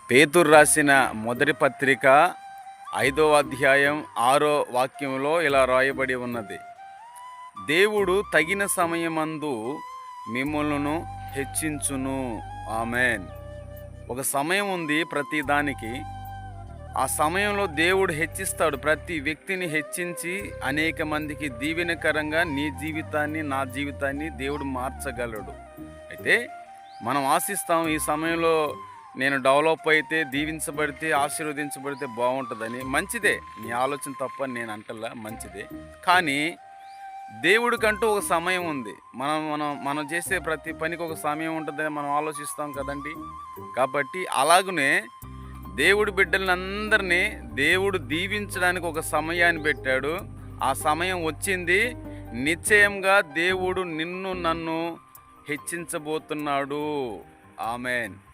పేతురు రాసిన మొదటి పత్రిక 5వ అధ్యాయం 6వ వాక్యంలో ఇలా రాయబడి ఉన్నది. దేవుడు తగిన సమయమందు మిమ్ములను హెచ్చించును. ఆమేన్. ఒక సమయం ఉంది ప్రతి దానికి. ఆ సమయంలో దేవుడు హెచ్చిస్తాడు. ప్రతి వ్యక్తిని హెచ్చించి అనేక మందికి దీవెనకరంగా నీ జీవితాన్ని, నా జీవితాన్ని దేవుడు మార్చగలడు. అయితే మనం ఆశిస్తాం, ఈ సమయంలో నేను డెవలప్ అయితే, దీవించబడితే, ఆశీర్వదించబడితే బాగుంటుందని. మంచిదే, నీ ఆలోచన తప్పని నేను అంటల్లా, మంచిదే. కానీ దేవుడికంటూ ఒక సమయం ఉంది. మనం చేసే ప్రతి పనికి ఒక సమయం ఉంటుందని మనం ఆలోచిస్తాం కదండి. కాబట్టి అలాగనే దేవుడి బిడ్డలందరినీ దేవుడు దీవించడానికి ఒక సమయాన్ని పెట్టాడు. ఆ సమయం వచ్చింది. నిశ్చయంగా దేవుడు నిన్ను నన్ను హెచ్చించబోతున్నాడు. ఆమేన్.